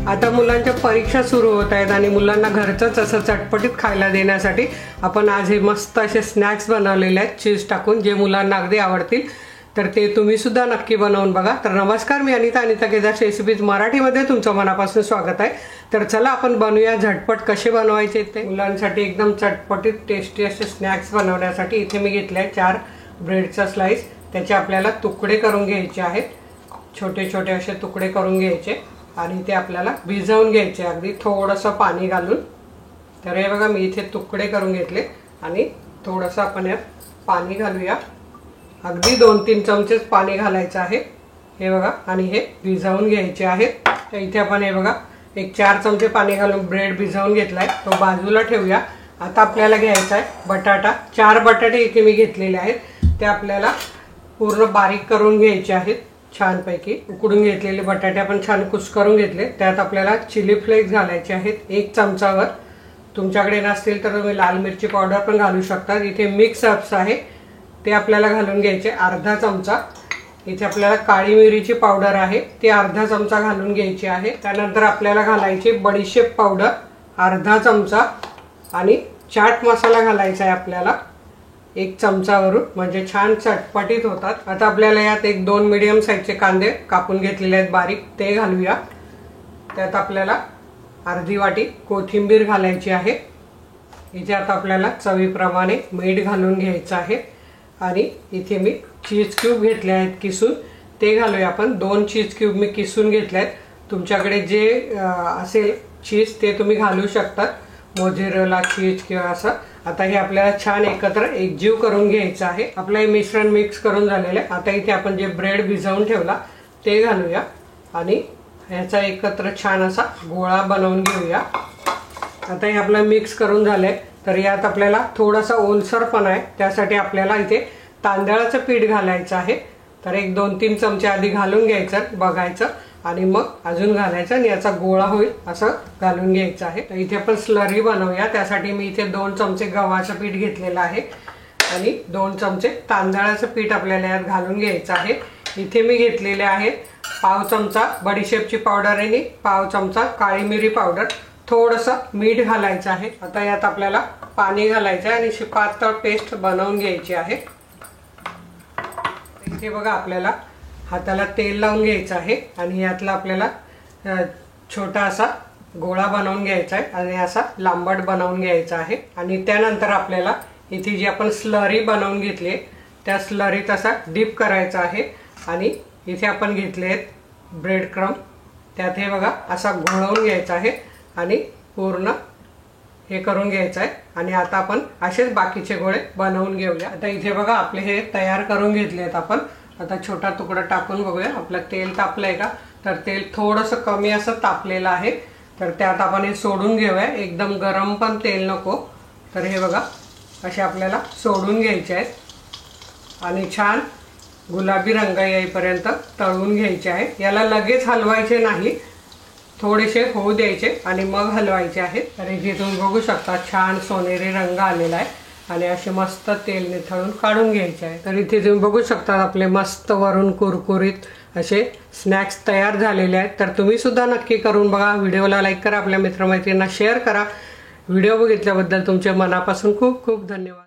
आता मुलांच्या परीक्षा सुरू होत आहेत आणि मुलांना घरचंच असं चटपटीत खायला देण्यासाठी आपण आज हे मस्त असे स्नॅक्स बनवलेले आहेत चीज टाकून, जे मुलांना अगदी आवडतील. तर ते तुम्ही सुद्धा नक्की बनवून बघा. तर नमस्कार, मी अनिता केदार रेसिपीज मराठीमध्ये तुमचं मनापासून स्वागत आहे. तर चला आपण बनवूया झटपट कसे बनवायचे ते. मुलांसाठी एकदम चटपटीत टेस्टी असे स्नॅक्स बनवण्यासाठी इथे मी घेतले आहे 4 ब्रेडचा स्लाइस. त्याचे आपल्याला तुकडे करून घ्यायचे आहेत, छोटे छोटे असे तुकडे करून घ्यायचे आणि ते आपल्याला भिजवून घ्यायचे अगदी थोडंसं पाणी घालून. तर हे बघा, मी इथे तुकडे करून घेतले आणि थोडंसं आपण यात पाणी घालूया. अगदी 2-3 चमचेच पाणी घालायचं आहे हे बघा, आणि हे भिजवून घ्यायचे आहेत. तर इथे आपण हे बघा एक 4 चमचे पाणी घालून ब्रेड भिजवून घेतलाय, तो बाजूला ठेवूया. आता आपल्याला घ्यायचा आहे बटाटा. 4 बटाटे इथे मी घेतलेले आहेत, ते आपल्याला पूर्ण बारीक करून घ्यायचे आहेत. छानपैकी उकडून घेतलेले बटाटे आपण छान कुस्करून घेतले. त्यात आपल्याला चिली फ्लेक्स घालायचे आहेत 1 चमचावर. तुमच्याकडे नसतील तर तुम्ही लाल मिरची पावडर पण घालू शकता. इथे मिक्स हर्ब्स आहे ते आपल्याला घालून घ्यायचे अर्धा चमचा. इथे आपल्याला काळी मिरीची पावडर आहे ते अर्धा चमचा घालून घ्यायची आहे. त्यानंतर आपल्याला घालायची बडीशेप पावडर अर्धा चमचा आणि चाट मसाला घालायचा आहे आपल्याला 1 चमचावरून, म्हणजे छान चटपटीत होतात. आता आपल्याला यात 1-2 मीडियम साईजचे कांदे कापून घेतलेले आहेत बारीक, ते घालूया. त्यात आपल्याला अर्धी वाटी कोथिंबीर घालायची आहे. इथे आता आपल्याला चवीप्रमाणे मीठ घालून घ्यायचं आहे आणि इथे मी चीज क्यूब घेतले आहेत किसून, ते घालूया आपण. 2 चीज क्यूब मी किसून घेतले आहेत. तुमच्याकडे जे असेल चीज ते तुम्ही घालू शकतात, मोझरेला चीज किंवा असं. आता हे आपल्याला छान एकत्र एकजीव करून घ्यायचं आहे. आपलं हे मिश्रण मिक्स करून झालेलं आहे. आता इथे आपण जे ब्रेड भिजवून ठेवला ते घालूया आणि ह्याचा एकत्र छान असा गोळा बनवून घेऊया. आता हे आपलं मिक्स करून झालंय. तर यात आपल्याला थोडासा ओलसरपणा आहे, त्यासाठी आपल्याला इथे तांदळाचं पीठ घालायचं आहे. तर 1-2-3 चमचे आधी घालून घ्यायचं, बघायचं आणि मग अजून घालायचं आणि याचा गोळा होईल असं घालून घ्यायचं आहे. तर इथे आपण स्लरी बनवूया. त्यासाठी मी इथे 2 चमचे गव्हाचं पीठ घेतलेलं आहे आणि 2 चमचे तांदळाचं पीठ आपल्याला यात घालून घ्यायचं आहे. इथे मी घेतलेले आहेत पाव चमचा बडीशेपची पावडर आणि पाव चमचा काळी मिरी पावडर. थोडंसं मीठ घालायचं आहे. आता यात आपल्याला पाणी घालायचं आहे आणि पातळ पेस्ट बनवून घ्यायची आहे. इथे बघा, आपल्याला हाताला तेल लावून घ्यायचं आहे आणि यातला आपल्याला छोटा असा गोळा बनवून घ्यायचा आहे आणि असा लांबट बनवून घ्यायचा आहे. आणि त्यानंतर आपल्याला इथे जी आपण स्लरी बनवून घेतली त्या स्लरीत असा डिप करायचा आहे. आणि इथे आपण घेतले आहेत ब्रेड क्रम, त्यात हे बघा असा घोळवून घ्यायचा आहे आणि पूर्ण हे करून घ्यायचं आहे. आणि आता आपण असेच बाकीचे गोळे बनवून घेऊया. आता इथे बघा आपले हे तयार करून घेतले आहेत आपण. आता छोटा तुकडा टाकून बघूया आपलं तेल तापलंय का. तर तेल थोडंसं कमी असं तापलेलं आहे. तर त्यात आपण हे सोडून घेऊया. एकदम गरम पण तेल नको. तर हे बघा असे आपल्याला सोडून घ्यायचे आहेत आणि छान गुलाबी रंग येईपर्यंत तळून घ्यायचे आहे. याला लगेच हलवायचे नाही, थोडेसे होऊ द्यायचे आणि मग हलवायचे आहेत. तर इथे तुम्ही बघू शकता छान सोनेरी रंग आलेला आहे आणि असे मस्त तेल निथळून काढून घ्यायचे आहे. तर इथे तुम्ही बघू शकता आपले मस्त वरून कुरकुरीत असे स्नॅक्स तयार झालेले आहेत. तर तुम्ही सुद्धा नक्की करून बघा. व्हिडिओला लाईक करा, आपल्या मित्रमैत्रिणींना शेअर करा. व्हिडिओ बघितल्याबद्दल तुमचे मनापासून खूप खूप धन्यवाद.